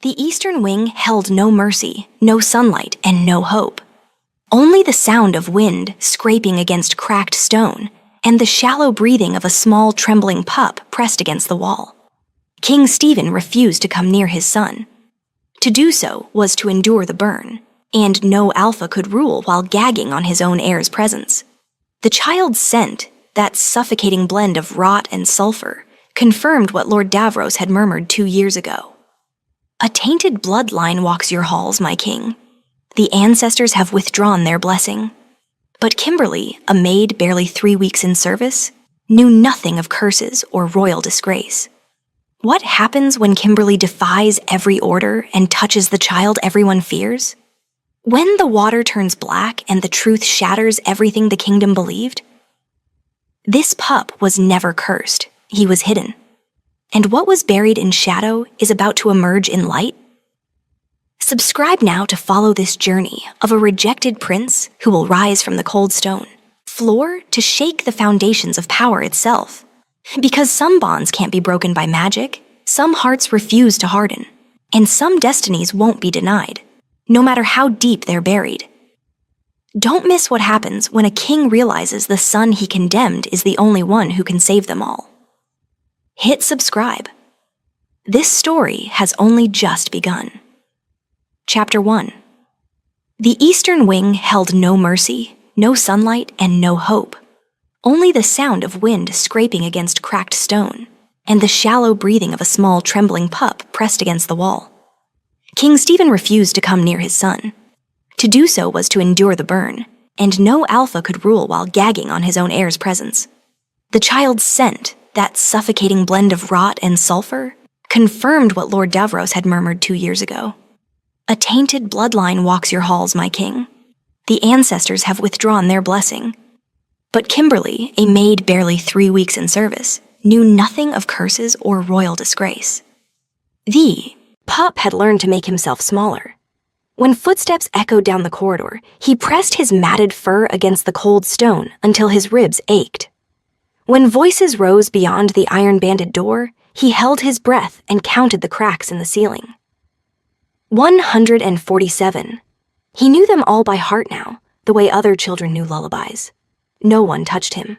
The eastern wing held no mercy, no sunlight, and no hope. Only the sound of wind scraping against cracked stone and the shallow breathing of a small trembling pup pressed against the wall. King Stephen refused to come near his son. To do so was to endure the burn, and no alpha could rule while gagging on his own heir's presence. The child's scent, that suffocating blend of rot and sulfur, confirmed what Lord Davros had murmured 2 years ago. "A tainted bloodline walks your halls, my king. The ancestors have withdrawn their blessing." But Kimberly, a maid barely 3 weeks in service, knew nothing of curses or royal disgrace. What happens when Kimberly defies every order and touches the child everyone fears? When the water turns black and the truth shatters everything the kingdom believed? This pup was never cursed. He was hidden. And what was buried in shadow is about to emerge in light? Subscribe now to follow this journey of a rejected prince who will rise from the cold stone floor to shake the foundations of power itself. Because some bonds can't be broken by magic, some hearts refuse to harden, and some destinies won't be denied, no matter how deep they're buried. Don't miss what happens when a king realizes the son he condemned is the only one who can save them all. Hit subscribe. This story has only just begun. Chapter 1. The eastern wing held no mercy, no sunlight, and no hope. Only the sound of wind scraping against cracked stone, and the shallow breathing of a small trembling pup pressed against the wall. King Stephen refused to come near his son. To do so was to endure the burn, and no alpha could rule while gagging on his own heir's presence. The child's scent, that suffocating blend of rot and sulfur, confirmed what Lord Davros had murmured 2 years ago. "A tainted bloodline walks your halls, my king. The ancestors have withdrawn their blessing." But Kimberly, a maid barely 3 weeks in service, knew nothing of curses or royal disgrace. The pup had learned to make himself smaller. When footsteps echoed down the corridor, he pressed his matted fur against the cold stone until his ribs ached. When voices rose beyond the iron-banded door, he held his breath and counted the cracks in the ceiling. 147. He knew them all by heart now, the way other children knew lullabies. No one touched him.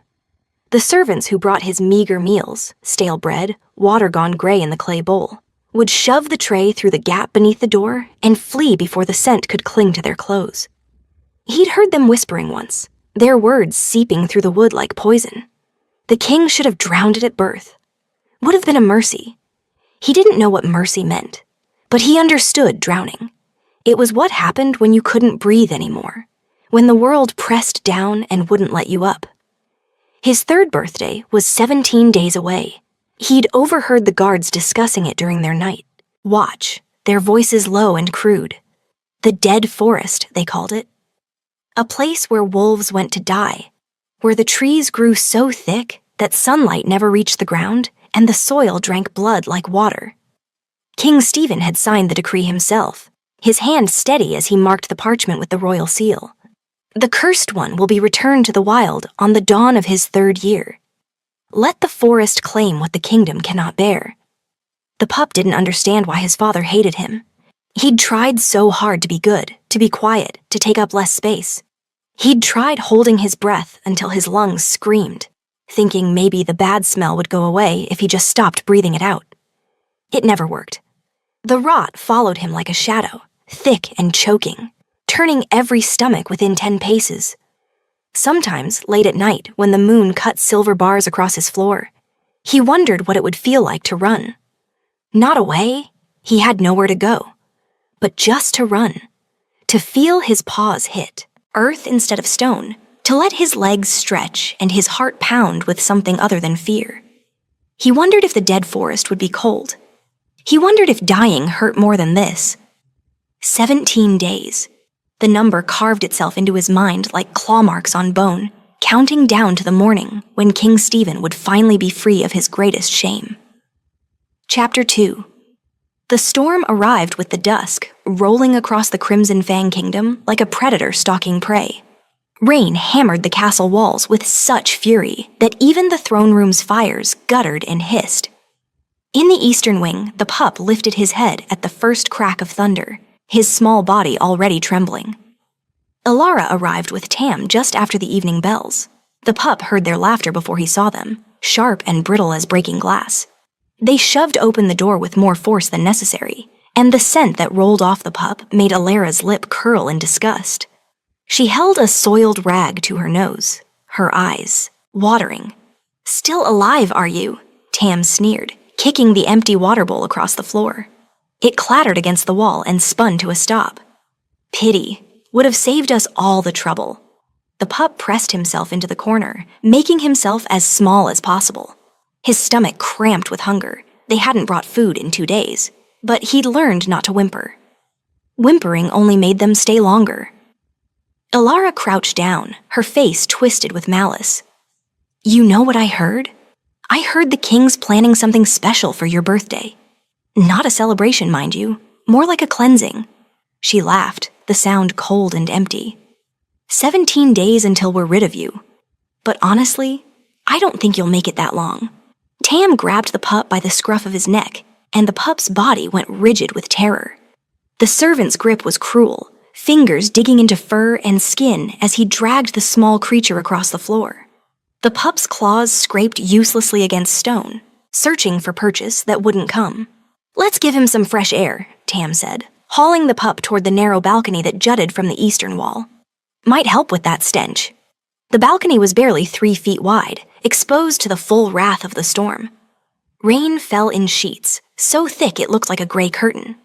The servants who brought his meager meals, stale bread, water gone gray in the clay bowl, would shove the tray through the gap beneath the door and flee before the scent could cling to their clothes. He'd heard them whispering once, their words seeping through the wood like poison. The king should have drowned it at birth. Would have been a mercy. He didn't know what mercy meant, but he understood drowning. It was what happened when you couldn't breathe anymore, when the world pressed down and wouldn't let you up. His 3rd birthday was 17 days away. He'd overheard the guards discussing it during their night watch, their voices low and crude. The dead forest, they called it. A place where wolves went to die, where the trees grew so thick that sunlight never reached the ground and the soil drank blood like water. King Stephen had signed the decree himself, his hand steady as he marked the parchment with the royal seal. The cursed one will be returned to the wild on the dawn of his 3rd year. Let the forest claim what the kingdom cannot bear. The pup didn't understand why his father hated him. He'd tried so hard to be good, to be quiet, to take up less space. He'd tried holding his breath until his lungs screamed, thinking maybe the bad smell would go away if he just stopped breathing it out. It never worked. The rot followed him like a shadow, thick and choking, turning every stomach within 10 paces. Sometimes, late at night, when the moon cut silver bars across his floor, he wondered what it would feel like to run. Not away, he had nowhere to go, but just to run, to feel his paws hit earth instead of stone, to let his legs stretch and his heart pound with something other than fear. He wondered if the dead forest would be cold. He wondered if dying hurt more than this. 17 days. The number carved itself into his mind like claw marks on bone, counting down to the morning when King Stephen would finally be free of his greatest shame. Chapter 2. The storm arrived with the dusk, rolling across the Crimson Fang Kingdom like a predator stalking prey. Rain hammered the castle walls with such fury that even the throne room's fires guttered and hissed. In the eastern wing, the pup lifted his head at the first crack of thunder, his small body already trembling. Alara arrived with Tam just after the evening bells. The pup heard their laughter before he saw them, sharp and brittle as breaking glass. They shoved open the door with more force than necessary, and the scent that rolled off the pup made Alara's lip curl in disgust. She held a soiled rag to her nose, her eyes watering. "Still alive, are you?" Tam sneered, kicking the empty water bowl across the floor. It clattered against the wall and spun to a stop. "Pity. Would have saved us all the trouble." The pup pressed himself into the corner, making himself as small as possible. His stomach cramped with hunger. They hadn't brought food in 2 days, but he'd learned not to whimper. Whimpering only made them stay longer. Alara crouched down, her face twisted with malice. "You know what I heard? I heard the king's planning something special for your birthday. Not a celebration, mind you, more like a cleansing." She laughed, the sound cold and empty. 17 days until we're rid of you. But honestly, I don't think you'll make it that long." Tam grabbed the pup by the scruff of his neck, and the pup's body went rigid with terror. The servant's grip was cruel, fingers digging into fur and skin as he dragged the small creature across the floor. The pup's claws scraped uselessly against stone, searching for purchase that wouldn't come. "Let's give him some fresh air," Tam said, hauling the pup toward the narrow balcony that jutted from the eastern wall. "Might help with that stench." The balcony was barely 3 feet wide, exposed to the full wrath of the storm. Rain fell in sheets, so thick it looked like a gray curtain.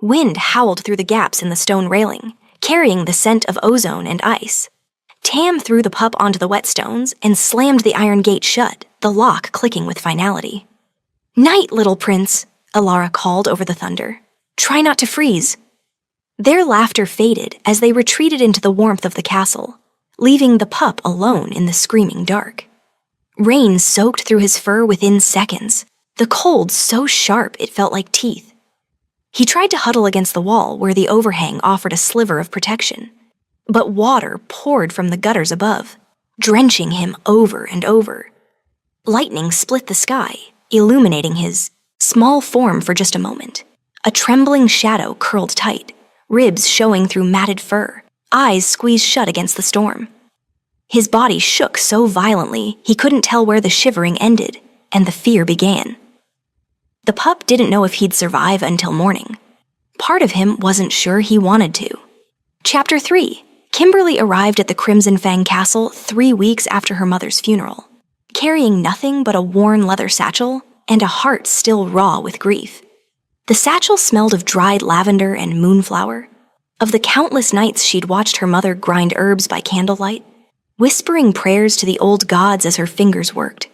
Wind howled through the gaps in the stone railing, carrying the scent of ozone and ice. Tam threw the pup onto the whetstones and slammed the iron gate shut, the lock clicking with finality. "Night, little prince," Alara called over the thunder. "Try not to freeze." Their laughter faded as they retreated into the warmth of the castle, leaving the pup alone in the screaming dark. Rain soaked through his fur within seconds, the cold so sharp it felt like teeth. He tried to huddle against the wall where the overhang offered a sliver of protection, but water poured from the gutters above, drenching him over and over. Lightning split the sky, illuminating his small form for just a moment. A trembling shadow curled tight, ribs showing through matted fur, eyes squeezed shut against the storm. His body shook so violently he couldn't tell where the shivering ended, and the fear began. The pup didn't know if he'd survive until morning. Part of him wasn't sure he wanted to. Chapter 3. Kimberly arrived at the Crimson Fang Castle 3 weeks after her mother's funeral, carrying nothing but a worn leather satchel and a heart still raw with grief. The satchel smelled of dried lavender and moonflower, of the countless nights she'd watched her mother grind herbs by candlelight, whispering prayers to the old gods as her fingers worked.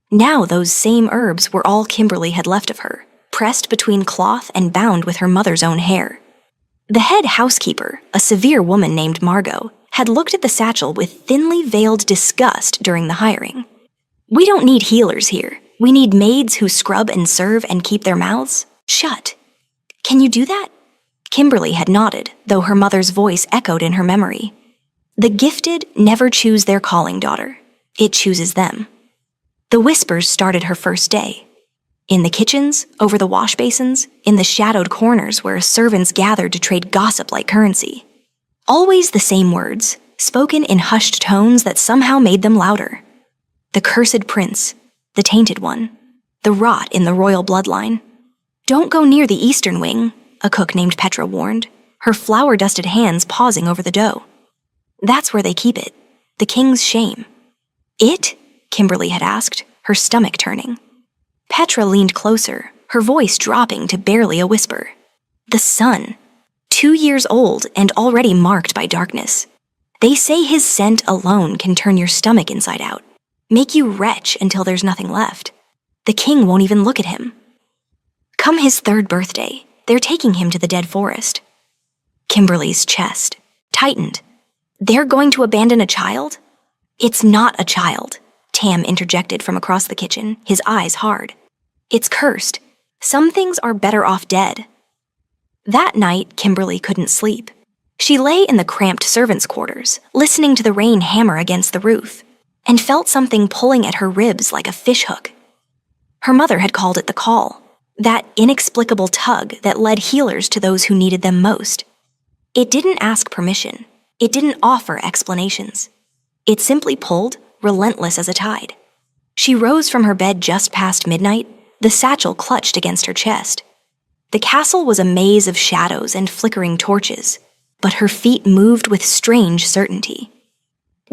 Now those same herbs were all Kimberly had left of her, pressed between cloth and bound with her mother's own hair. The head housekeeper, a severe woman named Margot, had looked at the satchel with thinly veiled disgust during the hiring. "We don't need healers here. We need maids who scrub and serve and keep their mouths shut. Can you do that?" Kimberly had nodded, though her mother's voice echoed in her memory. The gifted never choose their calling, daughter. It chooses them. The whispers started her first day. In the kitchens, over the wash basins, in the shadowed corners where servants gathered to trade gossip like currency. Always the same words, spoken in hushed tones that somehow made them louder. The cursed prince, the tainted one, the rot in the royal bloodline. "Don't go near the eastern wing," a cook named Petra warned, her flour-dusted hands pausing over the dough. "That's where they keep it, the king's shame." "It?" Kimberly had asked, her stomach turning. Petra leaned closer, her voice dropping to barely a whisper. "The sun. 2 years old and already marked by darkness. They say his scent alone can turn your stomach inside out, make you retch until there's nothing left. The king won't even look at him. Come his 3rd birthday, they're taking him to the dead forest." Kimberly's chest tightened. "They're going to abandon a child?" "It's not a child," Tam interjected from across the kitchen, his eyes hard. "It's cursed. Some things are better off dead." That night, Kimberly couldn't sleep. She lay in the cramped servants' quarters, listening to the rain hammer against the roof, and felt something pulling at her ribs like a fishhook. Her mother had called it the call, that inexplicable tug that led healers to those who needed them most. It didn't ask permission. It didn't offer explanations. It simply pulled, relentless as a tide. She rose from her bed just past midnight, the satchel clutched against her chest. The castle was a maze of shadows and flickering torches, but her feet moved with strange certainty.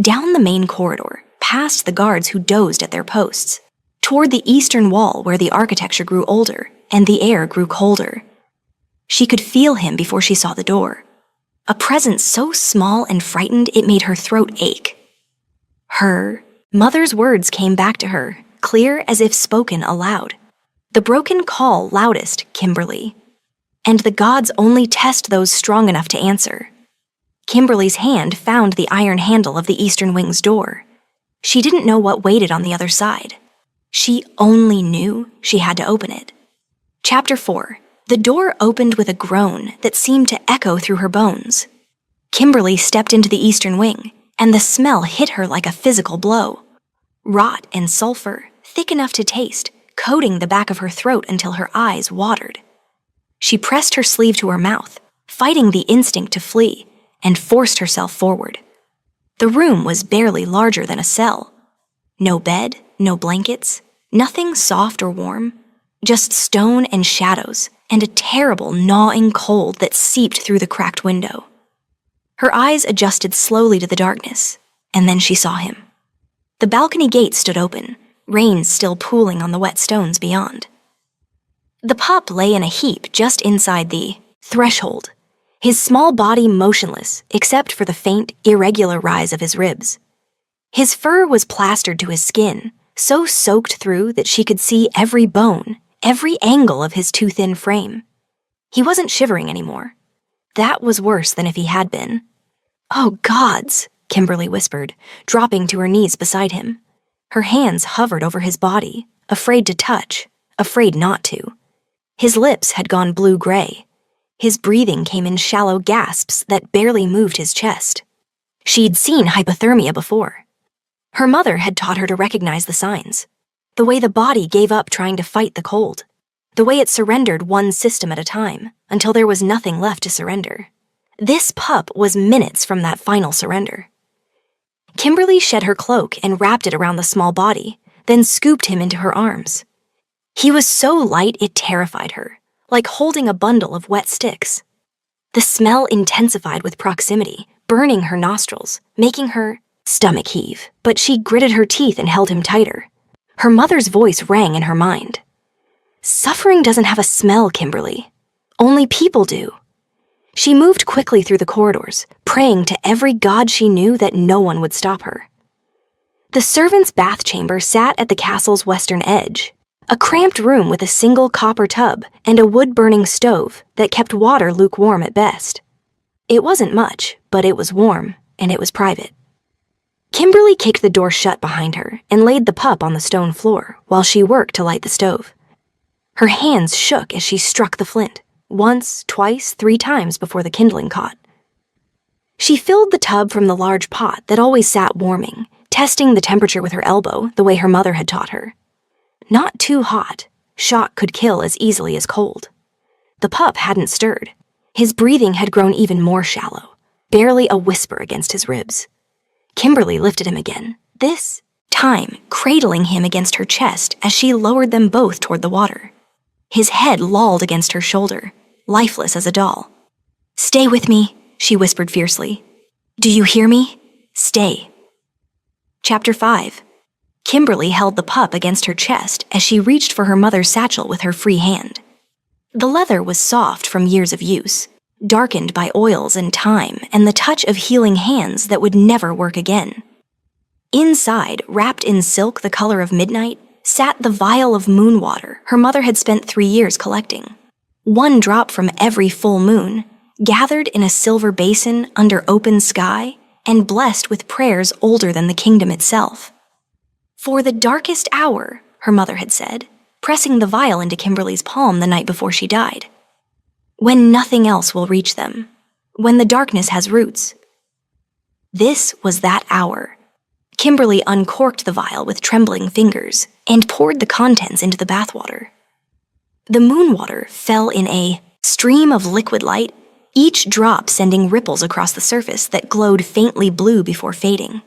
Down the main corridor, past the guards who dozed at their posts, toward the eastern wall where the architecture grew older and the air grew colder. She could feel him before she saw the door, a presence so small and frightened it made her throat ache. Her mother's words came back to her, clear as if spoken aloud. The broken call loudest, Kimberly. And the gods only test those strong enough to answer. Kimberly's hand found the iron handle of the eastern wing's door. She didn't know what waited on the other side. She only knew she had to open it. Chapter 4. The door opened with a groan that seemed to echo through her bones. Kimberly stepped into the eastern wing, and the smell hit her like a physical blow. Rot and sulfur, thick enough to taste, coating the back of her throat until her eyes watered. She pressed her sleeve to her mouth, fighting the instinct to flee, and forced herself forward. The room was barely larger than a cell. No bed, no blankets, nothing soft or warm, just stone and shadows, and a terrible gnawing cold that seeped through the cracked window. Her eyes adjusted slowly to the darkness, and then she saw him. The balcony gate stood open, rain still pooling on the wet stones beyond. The pup lay in a heap just inside the threshold, his small body motionless except for the faint, irregular rise of his ribs. His fur was plastered to his skin, so soaked through that she could see every bone, every angle of his too-thin frame. He wasn't shivering anymore. That was worse than if he had been. "Oh, gods," Kimberly whispered, dropping to her knees beside him. Her hands hovered over his body, afraid to touch, afraid not to. His lips had gone blue-gray. His breathing came in shallow gasps that barely moved his chest. She'd seen hypothermia before. Her mother had taught her to recognize the signs. The way the body gave up trying to fight the cold. The way it surrendered one system at a time, until there was nothing left to surrender. This pup was minutes from that final surrender. Kimberly shed her cloak and wrapped it around the small body, then scooped him into her arms. He was so light it terrified her, like holding a bundle of wet sticks. The smell intensified with proximity, burning her nostrils, making her stomach heave, but she gritted her teeth and held him tighter. Her mother's voice rang in her mind. "Suffering doesn't have a smell, Kimberly. Only people do." She moved quickly through the corridors, praying to every god she knew that no one would stop her. The servants' bath chamber sat at the castle's western edge, a cramped room with a single copper tub and a wood-burning stove that kept water lukewarm at best. It wasn't much, but it was warm, and it was private. Kimberly kicked the door shut behind her and laid the pup on the stone floor while she worked to light the stove. Her hands shook as she struck the flint, once, twice, 3 times before the kindling caught. She filled the tub from the large pot that always sat warming, testing the temperature with her elbow the way her mother had taught her. Not too hot. Shock could kill as easily as cold. The pup hadn't stirred. His breathing had grown even more shallow, barely a whisper against his ribs. Kimberly lifted him again, this time cradling him against her chest as she lowered them both toward the water. His head lolled against her shoulder, lifeless as a doll. "Stay with me," she whispered fiercely. "Do you hear me? Stay." Chapter 5. Kimberly held the pup against her chest as she reached for her mother's satchel with her free hand. The leather was soft from years of use, darkened by oils and time and the touch of healing hands that would never work again. Inside, wrapped in silk the color of midnight, sat the vial of moon water her mother had spent 3 years collecting. 1 drop from every full moon, gathered in a silver basin under open sky and blessed with prayers older than the kingdom itself. "For the darkest hour," her mother had said, pressing the vial into Kimberly's palm the night before she died. "When nothing else will reach them, when the darkness has roots." This was that hour. Kimberly uncorked the vial with trembling fingers and poured the contents into the bathwater. The moon water fell in a stream of liquid light, each drop sending ripples across the surface that glowed faintly blue before fading.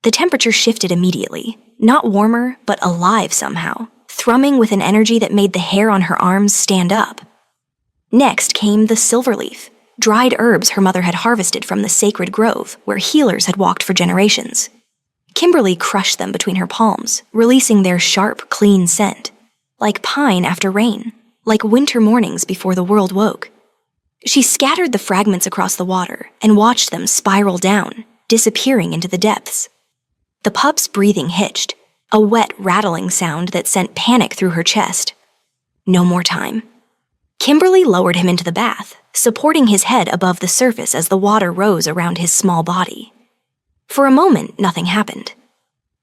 The temperature shifted immediately, not warmer, but alive somehow, thrumming with an energy that made the hair on her arms stand up. Next came the silver leaf, dried herbs her mother had harvested from the sacred grove where healers had walked for generations. Kimberly crushed them between her palms, releasing their sharp, clean scent, like pine after rain, like winter mornings before the world woke. She scattered the fragments across the water and watched them spiral down, disappearing into the depths. The pup's breathing hitched, a wet, rattling sound that sent panic through her chest. No more time. Kimberly lowered him into the bath, supporting his head above the surface as the water rose around his small body. For a moment, nothing happened.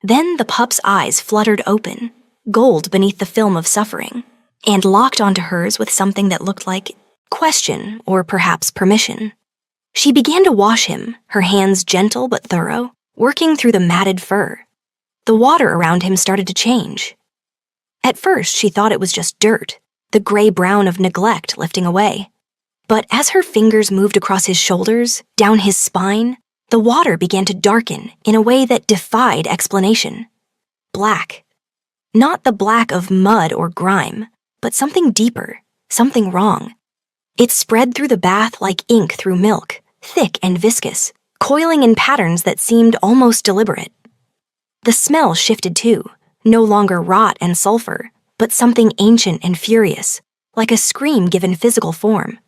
Then the pup's eyes fluttered open, gold beneath the film of suffering, and locked onto hers with something that looked like question or perhaps permission. She began to wash him, her hands gentle but thorough, working through the matted fur. The water around him started to change. At first, she thought it was just dirt, the gray-brown of neglect lifting away. But as her fingers moved across his shoulders, down his spine, the water began to darken in a way that defied explanation. Black. Not the black of mud or grime, but something deeper, something wrong. It spread through the bath like ink through milk, thick and viscous, coiling in patterns that seemed almost deliberate. The smell shifted too, no longer rot and sulfur, but something ancient and furious, like a scream given physical form.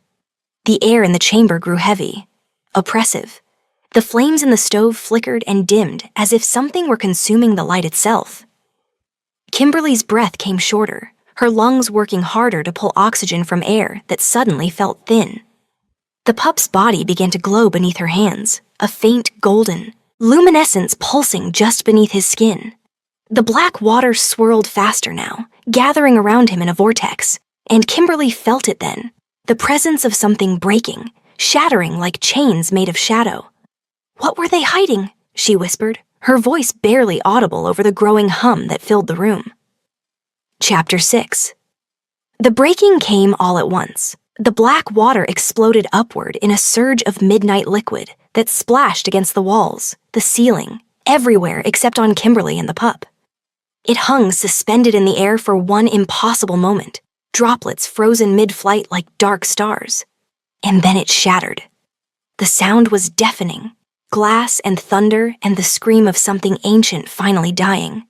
The air in the chamber grew heavy, oppressive. The flames in the stove flickered and dimmed as if something were consuming the light itself. Kimberly's breath came shorter, her lungs working harder to pull oxygen from air that suddenly felt thin. The pup's body began to glow beneath her hands, a faint golden, luminescence pulsing just beneath his skin. The black water swirled faster now, gathering around him in a vortex, and Kimberly felt it then, the presence of something breaking, shattering like chains made of shadow. "What were they hiding?" she whispered, her voice barely audible over the growing hum that filled the room. Chapter 6. The breaking came all at once. The black water exploded upward in a surge of midnight liquid that splashed against the walls, the ceiling, everywhere except on Kimberly and the pup. It hung suspended in the air for one impossible moment, droplets frozen mid-flight like dark stars. And then it shattered. The sound was deafening, glass and thunder and the scream of something ancient finally dying.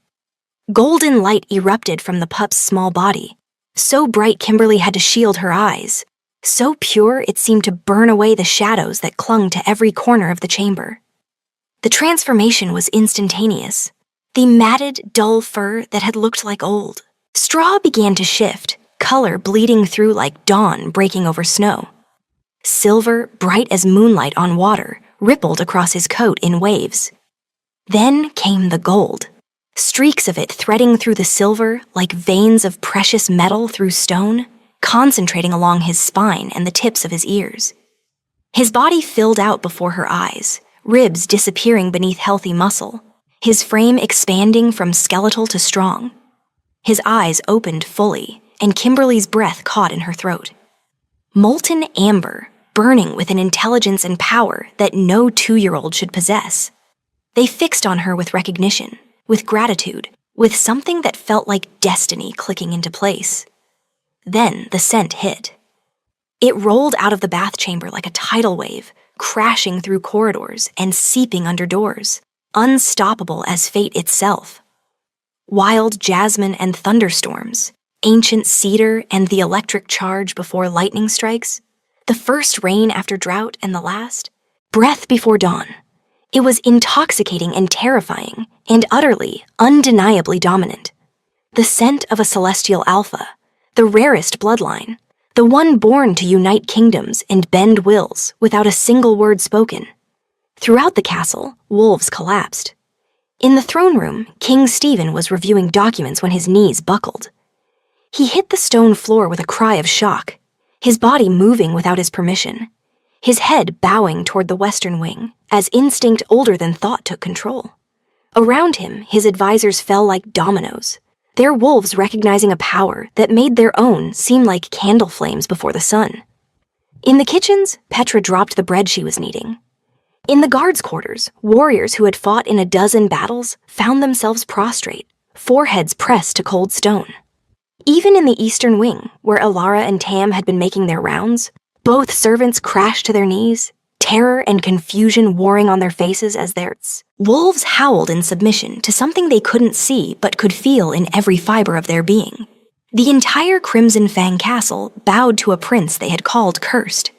Golden light erupted from the pup's small body, so bright Kimberly had to shield her eyes, so pure it seemed to burn away the shadows that clung to every corner of the chamber. The transformation was instantaneous. The matted, dull fur that had looked like old. Straw began to shift, color bleeding through like dawn breaking over snow. Silver, bright as moonlight on water, rippled across his coat in waves. Then came the gold, streaks of it threading through the silver like veins of precious metal through stone, concentrating along his spine and the tips of his ears. His body filled out before her eyes, ribs disappearing beneath healthy muscle, his frame expanding from skeletal to strong. His eyes opened fully, and Kimberly's breath caught in her throat. Molten amber, burning with an intelligence and power that no 2-year-old should possess. They fixed on her with recognition, with gratitude, with something that felt like destiny clicking into place. Then the scent hit. It rolled out of the bath chamber like a tidal wave, crashing through corridors and seeping under doors, unstoppable as fate itself. Wild jasmine and thunderstorms, ancient cedar and the electric charge before lightning strikes, the first rain after drought and the last, breath before dawn. It was intoxicating and terrifying, and utterly, undeniably dominant. The scent of a celestial alpha, the rarest bloodline, the one born to unite kingdoms and bend wills without a single word spoken. Throughout the castle, wolves collapsed. In the throne room, King Stephen was reviewing documents when his knees buckled. He hit the stone floor with a cry of shock, his body moving without his permission, his head bowing toward the western wing as instinct older than thought took control. Around him, his advisors fell like dominoes, their wolves recognizing a power that made their own seem like candle flames before the sun. In the kitchens, Petra dropped the bread she was kneading. In the guards' quarters, warriors who had fought in a dozen battles found themselves prostrate, foreheads pressed to cold stone. Even in the eastern wing, where Alara and Tam had been making their rounds, both servants crashed to their knees, terror and confusion warring on their faces as their wolves howled in submission to something they couldn't see but could feel in every fiber of their being. The entire Crimson Fang castle bowed to a prince they had called cursed.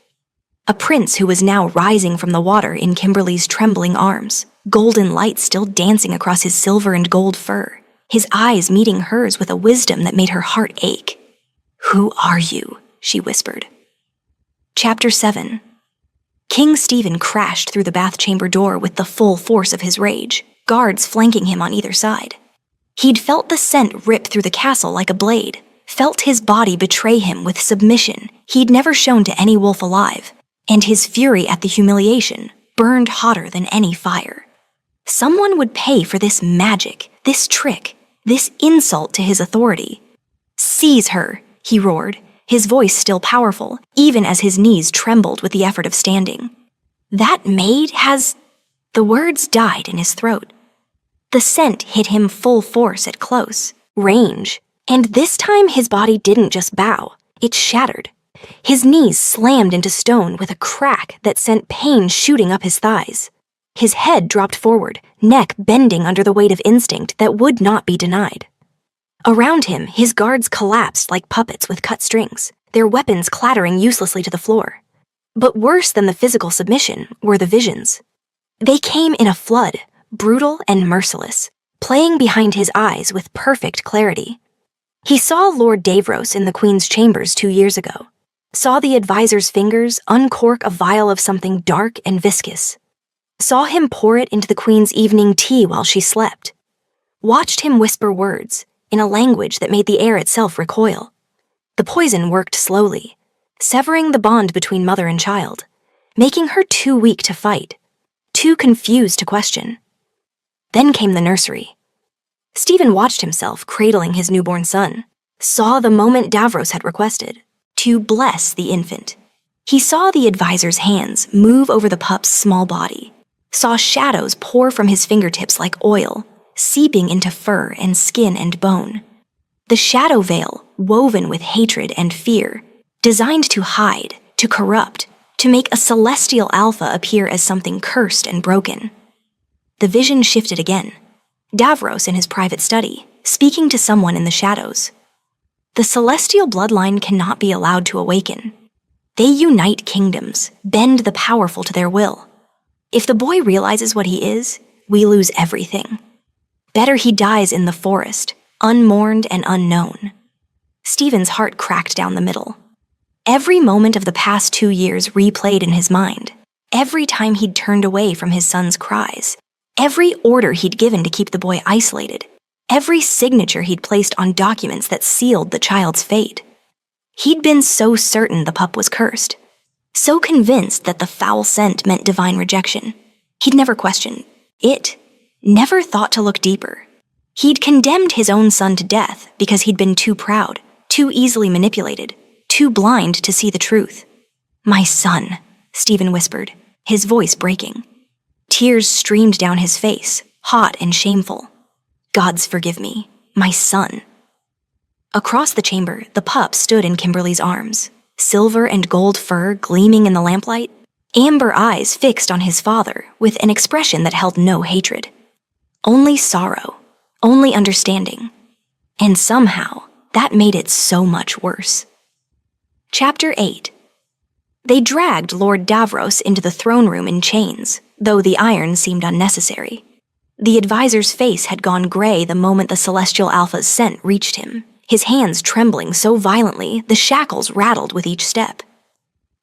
A prince who was now rising from the water in Kimberly's trembling arms, golden light still dancing across his silver and gold fur, his eyes meeting hers with a wisdom that made her heart ache. "Who are you?" she whispered. Chapter 7. King Stephen crashed through the bath chamber door with the full force of his rage, guards flanking him on either side. He'd felt the scent rip through the castle like a blade, felt his body betray him with submission he'd never shown to any wolf alive, and his fury at the humiliation burned hotter than any fire. Someone would pay for this magic, this trick, this insult to his authority. "Seize her," he roared, his voice still powerful, even as his knees trembled with the effort of standing. "That maid has—" The words died in his throat. The scent hit him full force at close range, and this time his body didn't just bow, it shattered. His knees slammed into stone with a crack that sent pain shooting up his thighs. His head dropped forward, neck bending under the weight of instinct that would not be denied. Around him, his guards collapsed like puppets with cut strings, their weapons clattering uselessly to the floor. But worse than the physical submission were the visions. They came in a flood, brutal and merciless, playing behind his eyes with perfect clarity. He saw Lord Davros in the Queen's chambers 2 years ago, saw the advisor's fingers uncork a vial of something dark and viscous, saw him pour it into the Queen's evening tea while she slept, watched him whisper words in a language that made the air itself recoil. The poison worked slowly, severing the bond between mother and child, making her too weak to fight, too confused to question. Then came the nursery. Stephen watched himself cradling his newborn son, saw the moment Davros had requested, to bless the infant. He saw the advisor's hands move over the pup's small body, saw shadows pour from his fingertips like oil, seeping into fur and skin and bone. The shadow veil, woven with hatred and fear, designed to hide, to corrupt, to make a celestial alpha appear as something cursed and broken. The vision shifted again. Davros in his private study, speaking to someone in the shadows. The celestial bloodline cannot be allowed to awaken. They unite kingdoms, bend the powerful to their will. If the boy realizes what he is, we lose everything. Better he dies in the forest, unmourned and unknown. Stephen's heart cracked down the middle. Every moment of the past 2 years replayed in his mind. Every time he'd turned away from his son's cries. Every order he'd given to keep the boy isolated. Every signature he'd placed on documents that sealed the child's fate. He'd been so certain the pup was cursed, so convinced that the foul scent meant divine rejection. He'd never questioned it, never thought to look deeper. He'd condemned his own son to death because he'd been too proud, too easily manipulated, too blind to see the truth. "My son," Stephen whispered, his voice breaking. Tears streamed down his face, hot and shameful. "Gods forgive me, my son." Across the chamber, the pup stood in Kimberly's arms, silver and gold fur gleaming in the lamplight, amber eyes fixed on his father with an expression that held no hatred. Only sorrow, only understanding. And somehow, that made it so much worse. Chapter 8. They dragged Lord Davros into the throne room in chains, though the iron seemed unnecessary. The advisor's face had gone gray the moment the celestial alpha's scent reached him, his hands trembling so violently the shackles rattled with each step.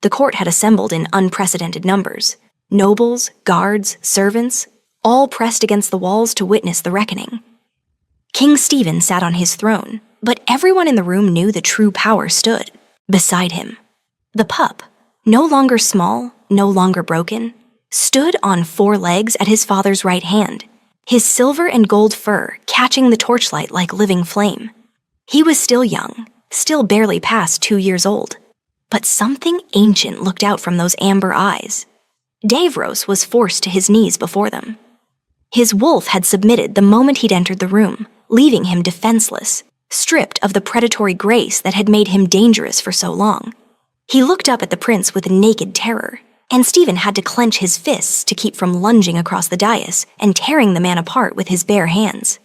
The court had assembled in unprecedented numbers. Nobles, guards, servants, all pressed against the walls to witness the reckoning. King Stephen sat on his throne, but everyone in the room knew the true power stood beside him. The pup, no longer small, no longer broken, stood on 4 legs at his father's right hand, his silver and gold fur catching the torchlight like living flame. He was still young, still barely past 2 years old, but something ancient looked out from those amber eyes. Davros was forced to his knees before them. His wolf had submitted the moment he'd entered the room, leaving him defenseless, stripped of the predatory grace that had made him dangerous for so long. He looked up at the prince with naked terror, and Stephen had to clench his fists to keep from lunging across the dais and tearing the man apart with his bare hands.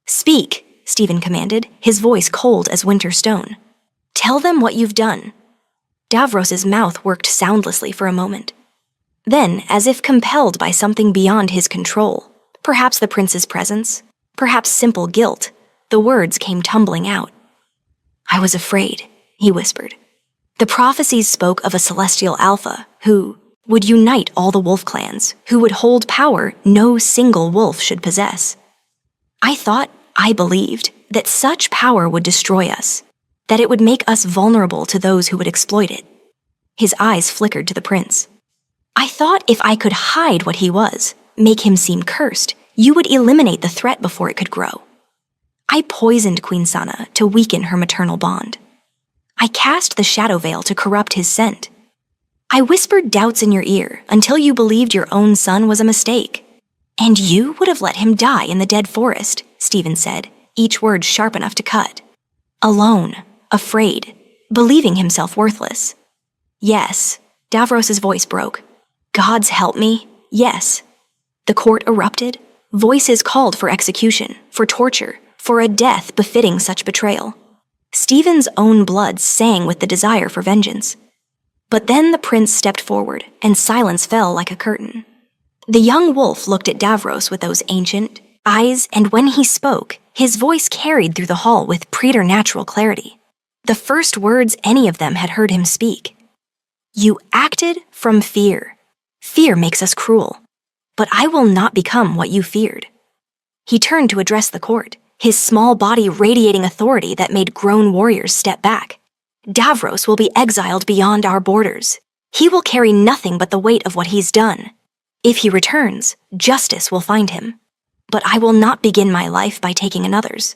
"Speak," Stephen commanded, his voice cold as winter stone. "Tell them what you've done." Davros's mouth worked soundlessly for a moment. Then, as if compelled by something beyond his control, perhaps the prince's presence, perhaps simple guilt, the words came tumbling out. "I was afraid," he whispered. The prophecies spoke of a celestial alpha who would unite all the wolf clans, who would hold power no single wolf should possess. I believed, that such power would destroy us, that it would make us vulnerable to those who would exploit it. His eyes flickered to the prince. "I thought if I could hide what he was, make him seem cursed, you would eliminate the threat before it could grow. I poisoned Queen Sana to weaken her maternal bond. I cast the shadow veil to corrupt his scent. I whispered doubts in your ear until you believed your own son was a mistake. And you would have let him die in the dead forest," Stephen said, each word sharp enough to cut. "Alone, afraid, believing himself worthless." "Yes," Davros's voice broke. "Gods help me, yes." The court erupted. Voices called for execution, for torture, for a death befitting such betrayal. Stephen's own blood sang with the desire for vengeance. But then the prince stepped forward, and silence fell like a curtain. The young wolf looked at Davros with those ancient eyes, and when he spoke, his voice carried through the hall with preternatural clarity. The first words any of them had heard him speak. "You acted from fear. Fear makes us cruel. But I will not become what you feared." He turned to address the court, his small body radiating authority that made grown warriors step back. "Davros will be exiled beyond our borders. He will carry nothing but the weight of what he's done. If he returns, justice will find him. But I will not begin my life by taking another's."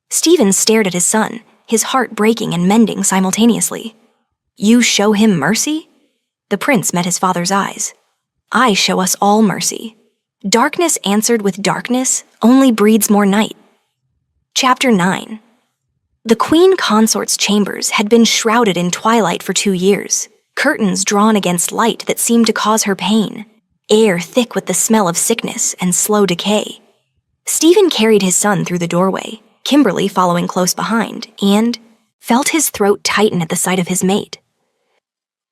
Stephen stared at his son, his heart breaking and mending simultaneously. "You show him mercy?" The prince met his father's eyes. "I show us all mercy. Darkness answered with darkness only breeds more night." Chapter 9. The queen consort's chambers had been shrouded in twilight for 2 years, curtains drawn against light that seemed to cause her pain, air thick with the smell of sickness and slow decay. Stephen carried his son through the doorway, Kimberly following close behind, and felt his throat tighten at the sight of his mate.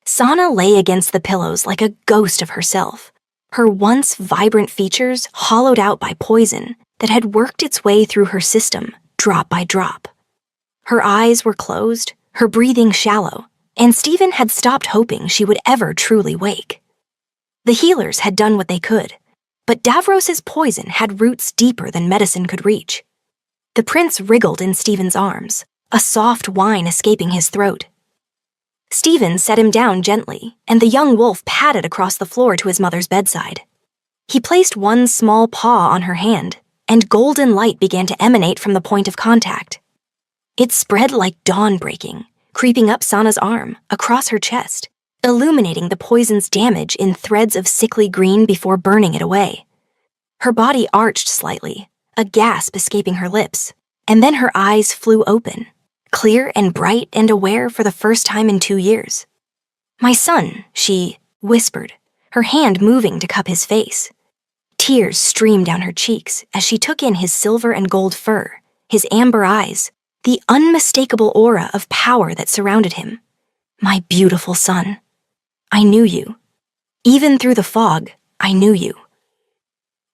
Sana lay against the pillows like a ghost of herself, her once vibrant features hollowed out by poison that had worked its way through her system, drop by drop. Her eyes were closed, her breathing shallow, and Stephen had stopped hoping she would ever truly wake. The healers had done what they could, but Davros's poison had roots deeper than medicine could reach. The prince wriggled in Stephen's arms, a soft whine escaping his throat. Stephen set him down gently, and the young wolf padded across the floor to his mother's bedside. He placed one small paw on her hand, and golden light began to emanate from the point of contact. It spread like dawn breaking, creeping up Sana's arm, across her chest, illuminating the poison's damage in threads of sickly green before burning it away. Her body arched slightly, a gasp escaping her lips, and then her eyes flew open, clear and bright and aware for the first time in 2 years. "My son," she whispered, her hand moving to cup his face. Tears streamed down her cheeks as she took in his silver and gold fur, his amber eyes, the unmistakable aura of power that surrounded him. "My beautiful son. I knew you. Even through the fog, I knew you."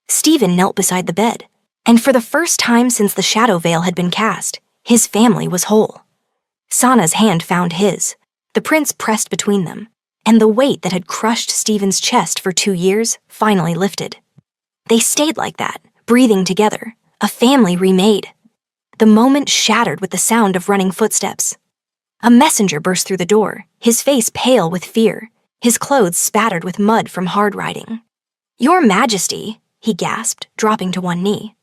Stephen knelt beside the bed, and for the first time since the shadow veil had been cast, his family was whole. Sana's hand found his. The prince pressed between them, and the weight that had crushed Stephen's chest for 2 years finally lifted. They stayed like that, breathing together, a family remade. The moment shattered with the sound of running footsteps. A messenger burst through the door, his face pale with fear, his clothes spattered with mud from hard riding. "Your Majesty," he gasped, dropping to one knee.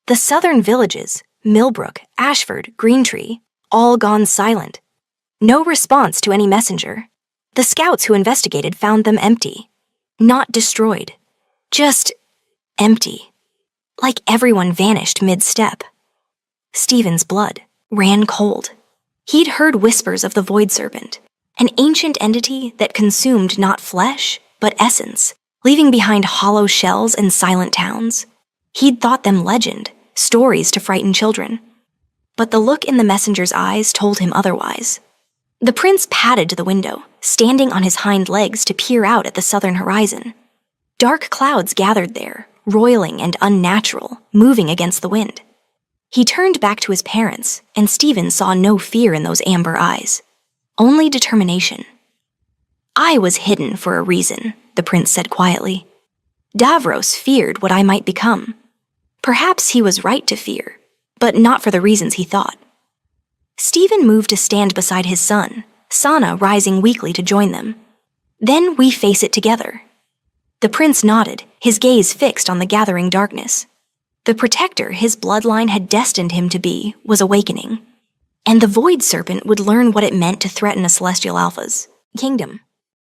The southern villages, Millbrook, Ashford, Greentree, all gone silent. No response to any messenger. The scouts who investigated found them empty. Not destroyed. Just empty. Like everyone vanished mid-step. Stephen's blood ran cold. He'd heard whispers of the Void Serpent, an ancient entity that consumed not flesh, but essence, leaving behind hollow shells and silent towns. He'd thought them legend, stories to frighten children. But the look in the messenger's eyes told him otherwise. The prince padded to the window, standing on his hind legs to peer out at the southern horizon. Dark clouds gathered there, roiling and unnatural, moving against the wind. He turned back to his parents, and Stephen saw no fear in those amber eyes. Only determination. "I was hidden for a reason," the prince said quietly. "Davros feared what I might become. Perhaps he was right to fear, but not for the reasons he thought." Stephen moved to stand beside his son, Sana rising weakly to join them. "Then we face it together." The prince nodded, his gaze fixed on the gathering darkness. The protector his bloodline had destined him to be was awakening. And the Void Serpent would learn what it meant to threaten a Celestial Alpha's kingdom.